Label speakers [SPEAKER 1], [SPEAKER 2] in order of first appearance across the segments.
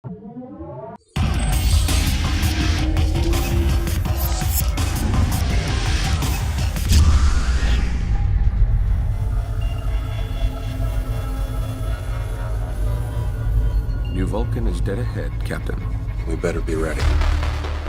[SPEAKER 1] New Vulcan is dead ahead, Captain.
[SPEAKER 2] We better be ready.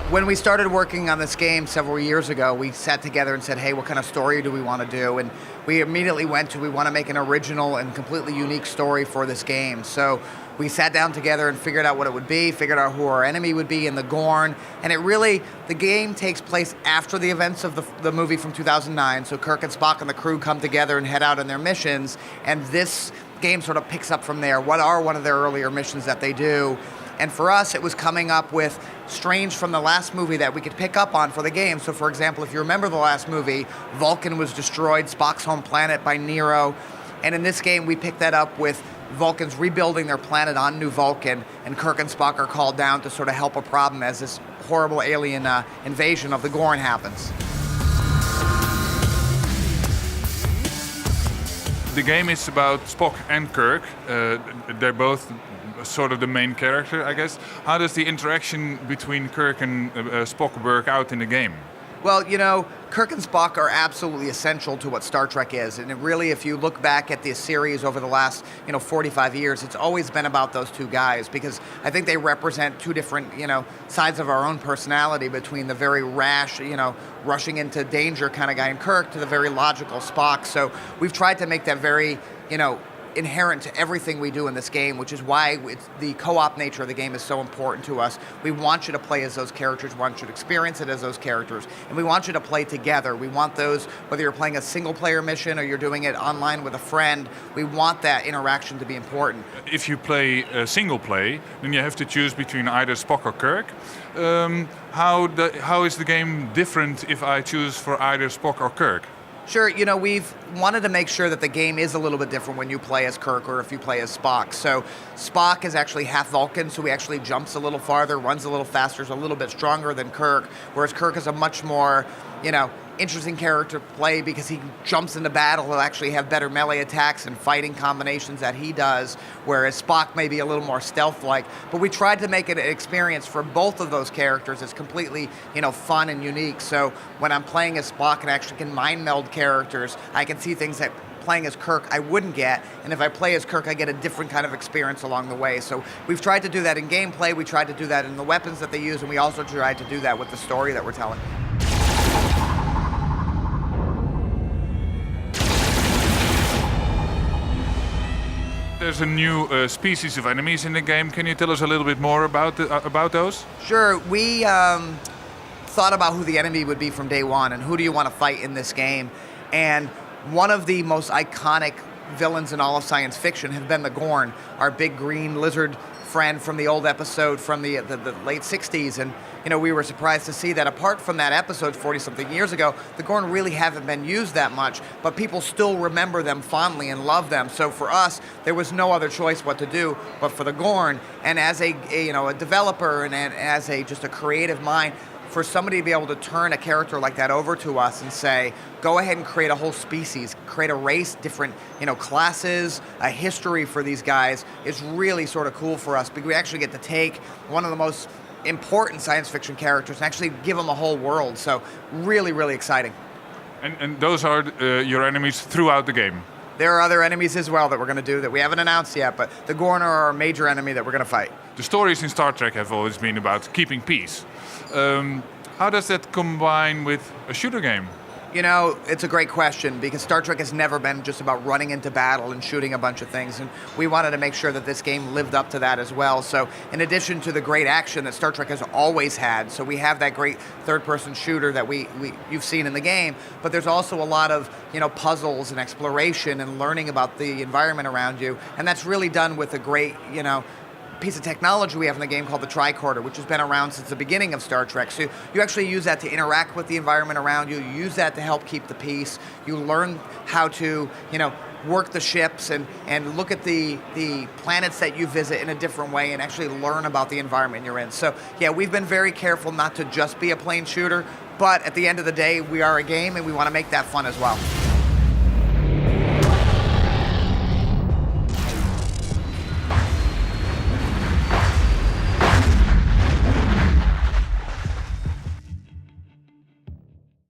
[SPEAKER 3] When we started working on this game several years ago, we sat together and said, hey, what kind of story do we want to do? And we immediately went to, we want to make an original and completely unique story for this game. So we sat down together and figured out what it would be, figured out who our enemy would be in the Gorn. And the game takes place after the events of the movie from 2009. So Kirk and Spock and the crew come together and head out on their missions. And this game sort of picks up from there. What are one of their earlier missions that they do? And for us, it was coming up with strange from the last movie that we could pick up on for the game. So for example, if you remember the last movie, Vulcan was destroyed, Spock's home planet, by Nero. And in this game, we picked that up with Vulcans rebuilding their planet on New Vulcan, and Kirk and Spock are called down to sort of help a problem as this horrible alien invasion of the Gorn happens.
[SPEAKER 4] The game is about Spock and Kirk. They're both sort of the main character, I guess. How does the interaction between Kirk and Spock work out in the game?
[SPEAKER 3] Well, you know, Kirk and Spock are absolutely essential to what Star Trek is. And it really, if you look back at the series over the last, 45 years, it's always been about those two guys, because I think they represent two different, sides of our own personality, between the very rash, rushing into danger kind of guy in Kirk to the very logical Spock. So we've tried to make that very, inherent to everything we do in this game, which is why the co-op nature of the game is so important to us. We want you to play as those characters, we want you to experience it as those characters, and we want you to play together. We want those, whether you're playing a single-player mission or you're doing it online with a friend, we want that interaction to be important.
[SPEAKER 4] If you play single play, then you have to choose between either Spock or Kirk. How is the game different if I choose for either Spock or Kirk?
[SPEAKER 3] Sure, we've wanted to make sure that the game is a little bit different when you play as Kirk or if you play as Spock. So Spock is actually half Vulcan, so he actually jumps a little farther, runs a little faster, is a little bit stronger than Kirk, whereas Kirk is a much more, interesting character to play because he jumps into battle. He'll actually have better melee attacks and fighting combinations that he does, whereas Spock may be a little more stealth-like. But we tried to make it an experience for both of those characters that's completely, fun and unique. So when I'm playing as Spock and actually can mind meld characters, I can see things that playing as Kirk I wouldn't get, and if I play as Kirk I get a different kind of experience along the way. So we've tried to do that in gameplay, we tried to do that in the weapons that they use, and we also tried to do that with the story that we're telling.
[SPEAKER 4] There's a new species of enemies in the game. Can you tell us a little bit more about those?
[SPEAKER 3] Sure. We thought about who the enemy would be from day one and who do you want to fight in this game. And one of the most iconic villains in all of science fiction have been the Gorn, our big green lizard friend from the old episode from the late 60s. And we were surprised to see that apart from that episode 40-something years ago, the Gorn really haven't been used that much, but people still remember them fondly and love them. So for us, there was no other choice what to do but for the Gorn. And as a developer and as just a creative mind, for somebody to be able to turn a character like that over to us and say, go ahead and create a whole species, create a race, different classes, a history for these guys, is really sort of cool for us, because we actually get to take one of the most important science fiction characters and actually give them a whole world. So really, really exciting.
[SPEAKER 4] And those are your enemies throughout the game?
[SPEAKER 3] There are other enemies as well that we're going to do that we haven't announced yet, but the Gorn are our major enemy that we're going to fight.
[SPEAKER 4] The stories in Star Trek have always been about keeping peace. How does that combine with a shooter game?
[SPEAKER 3] It's a great question, because Star Trek has never been just about running into battle and shooting a bunch of things, and we wanted to make sure that this game lived up to that as well. So in addition to the great action that Star Trek has always had, so we have that great third-person shooter that you've seen in the game, but there's also a lot of puzzles and exploration and learning about the environment around you, and that's really done with a great piece of technology we have in the game called the tricorder, which has been around since the beginning of Star Trek. So you actually use that to interact with the environment around you. You use that to help keep the peace. You learn how to, work the ships and look at the planets that you visit in a different way and actually learn about the environment you're in. So yeah, we've been very careful not to just be a plain shooter, but at the end of the day, we are a game and we want to make that fun as well.